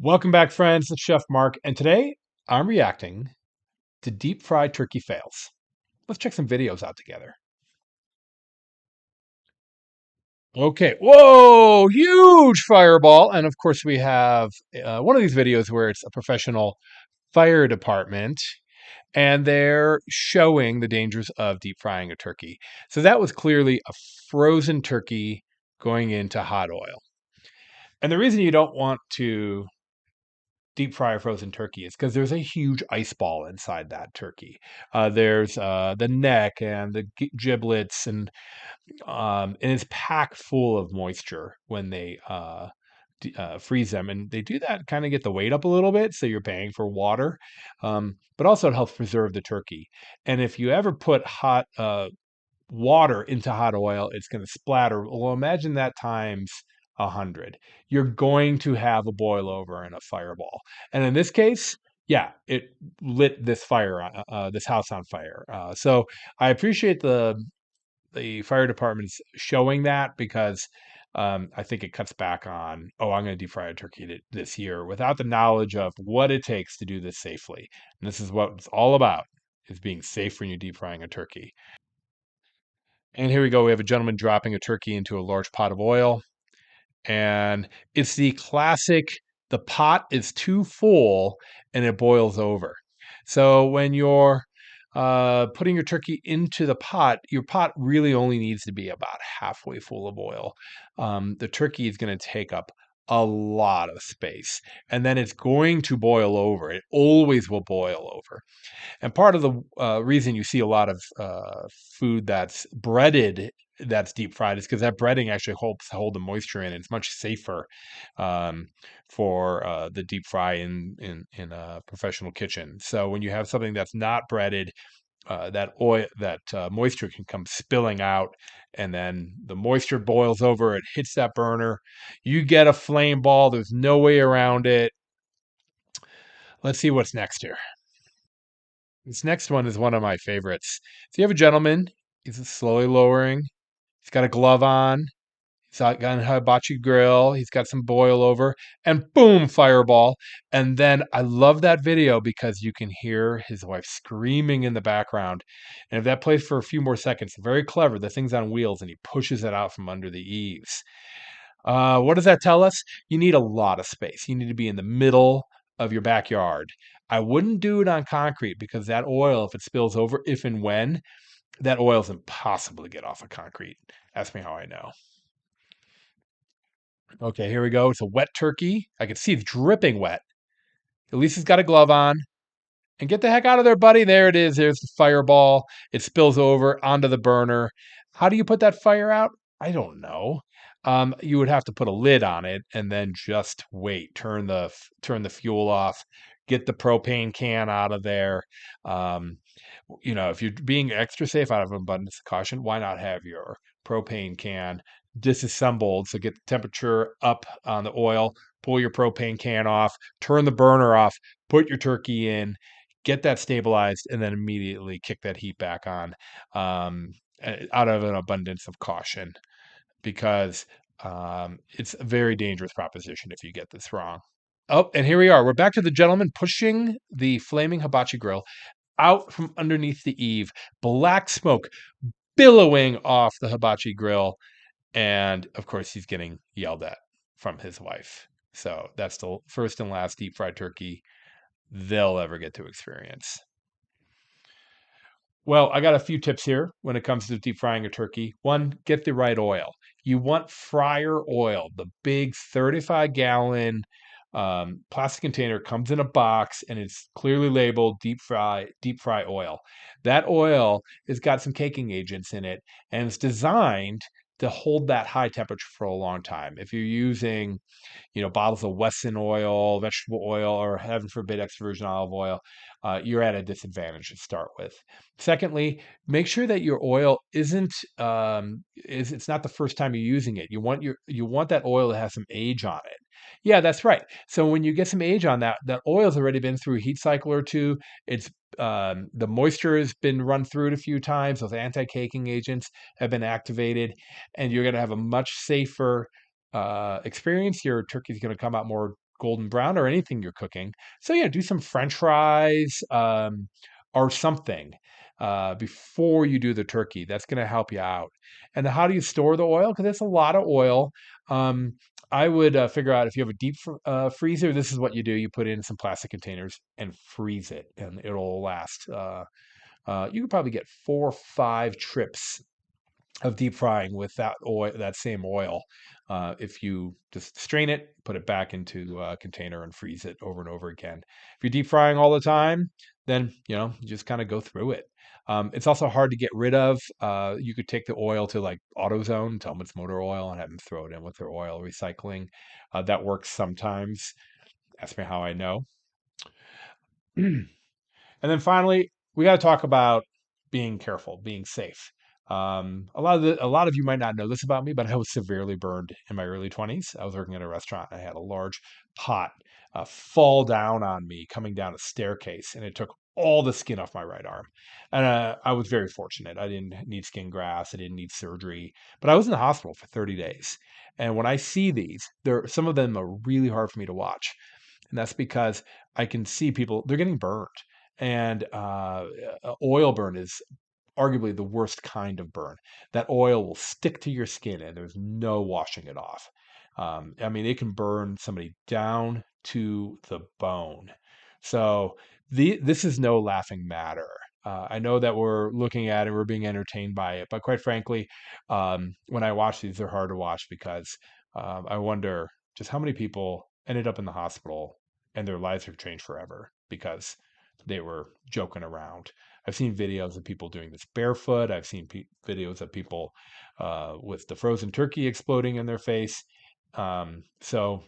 Welcome back, friends. It's Chef Mark, and today I'm reacting to deep fried turkey fails. Let's check some videos out together. Okay, whoa, huge fireball. And of course, we have one of these videos where it's a professional fire department and they're showing the dangers of deep frying a turkey. So that was clearly a frozen turkey going into hot oil. And the reason you don't want to deep fry a frozen turkey is because there's a huge ice ball inside that turkey. There's the neck and the giblets, and it's packed full of moisture when they freeze them. And they do that kind of get the weight up a little bit, so you're paying for water, but also it helps preserve the turkey. And if you ever put hot water into hot oil, it's going to splatter. Well, imagine that times 100. You're going to have a boil over and a fireball. And in this case, yeah, it lit this this house on fire. So I appreciate the fire department's showing that because I think it cuts back on, oh, I'm going to deep fry a turkey this year without the knowledge of what it takes to do this safely. And this is what it's all about, is being safe when you're deep frying a turkey. And here we go. We have a gentleman dropping a turkey into a large pot of oil. And it's the classic, the pot is too full and it boils over. So when you're putting your turkey into the pot, your pot really only needs to be about halfway full of oil. The turkey is going to take up a lot of space and then it's going to boil over. It always will boil over. And part of the reason you see a lot of food that's breaded that's deep fried is because that breading actually helps hold the moisture in. It's much safer um, for the deep fry in a professional kitchen. So when you have something that's not breaded, that moisture can come spilling out, and then the moisture boils over. It hits that burner. You get a flame ball. There's no way around it. Let's see what's next here. This next one is one of my favorites. So you have a gentleman. He's slowly lowering. He's got a glove on. He's got a hibachi grill. He's got some boil over, and boom, fireball. And then I love that video because you can hear his wife screaming in the background. And if that plays for a few more seconds, very clever. The thing's on wheels, and he pushes it out from under the eaves. What does that tell us? You need a lot of space. You need to be in the middle of your backyard. I wouldn't do it on concrete because that oil, if it spills over, if and when, that oil is impossible to get off of concrete. Ask me how I know. Okay, here we go. It's a wet turkey. I can see it's dripping wet. At least he's got a glove on. And get the heck out of there, buddy. There it is. There's the fireball. It spills over onto the burner. How do you put that fire out? I don't know. You would have to put a lid on it and then just wait. Turn the fuel off. Get the propane can out of there. Um, if you're being extra safe out of abundance of caution, why not have your propane can disassembled? So get the temperature up on the oil, pull your propane can off, turn the burner off, put your turkey in, get that stabilized, and then immediately kick that heat back on, out of an abundance of caution, because it's a very dangerous proposition if you get this wrong. Oh, and here we are. We're back to the gentleman pushing the flaming hibachi grill out from underneath the eave, black smoke billowing off the hibachi grill. And of course, he's getting yelled at from his wife. So that's the first and last deep fried turkey they'll ever get to experience. Well, I got a few tips here when it comes to deep frying a turkey. One, get the right oil. You want fryer oil. The big 35-gallon plastic container comes in a box and it's clearly labeled deep fry oil. That oil has got some caking agents in it and it's designed to hold that high temperature for a long time. If you're using bottles of Wesson oil, vegetable oil, or heaven forbid, extra virgin olive oil, you're at a disadvantage to start with. Secondly, make sure that your oil isn't it's not the first time you're using it. You want that oil to have some age on it. Yeah, that's right. So when you get some age on that oil's already been through a heat cycle or two. It's the moisture has been run through it a few times. Those anti-caking agents have been activated, and you're going to have a much safer experience. Your turkey is going to come out more golden brown or anything you're cooking. So yeah, do some French fries or something before you do the turkey. That's going to help you out. And how do you store the oil? Because it's a lot of oil. Um, I would figure out if you have a deep freezer. This is what you do: you put it in some plastic containers and freeze it, and it'll last. You could probably get 4 or 5 trips of deep frying with that oil, that same oil. If you just strain it, put it back into a container and freeze it over and over again. If you're deep frying all the time, then you just kind of go through it. It's also hard to get rid of. You could take the oil to like AutoZone, tell them it's motor oil, and have them throw it in with their oil recycling. That works sometimes. Ask me how I know. And then finally, we got to talk about being careful, being safe. A lot of you might not know this about me, but I was severely burned in my early 20s. I was working at a restaurant. I had a large pot fall down on me coming down a staircase, and it took all the skin off my right arm. And I was very fortunate. I didn't need skin grafts. I didn't need surgery, but I was in the hospital for 30 days. And when I see these, some of them are really hard for me to watch, and that's because I can see people, they're getting burned. And oil burn is arguably the worst kind of burn. That oil will stick to your skin and there's no washing it off. I mean, it can burn somebody down to the bone. So this is no laughing matter. I know that we're looking at it, we're being entertained by it, but quite frankly, when I watch these, they're hard to watch because I wonder just how many people ended up in the hospital and their lives have changed forever because they were joking around. I've seen videos of people doing this barefoot. I've seen videos of people with the frozen turkey exploding in their face. So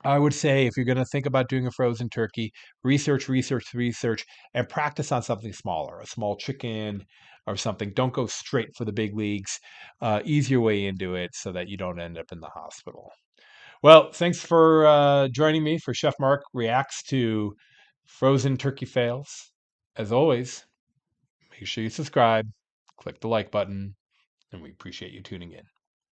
I would say if you're going to think about doing a frozen turkey, research, research, research, and practice on something smaller, a small chicken or something. Don't go straight for the big leagues. Ease your way into it so that you don't end up in the hospital. Well, thanks for joining me for Chef Mark Reacts to Frozen Turkey Fails. As always, make sure you subscribe, click the like button, and we appreciate you tuning in.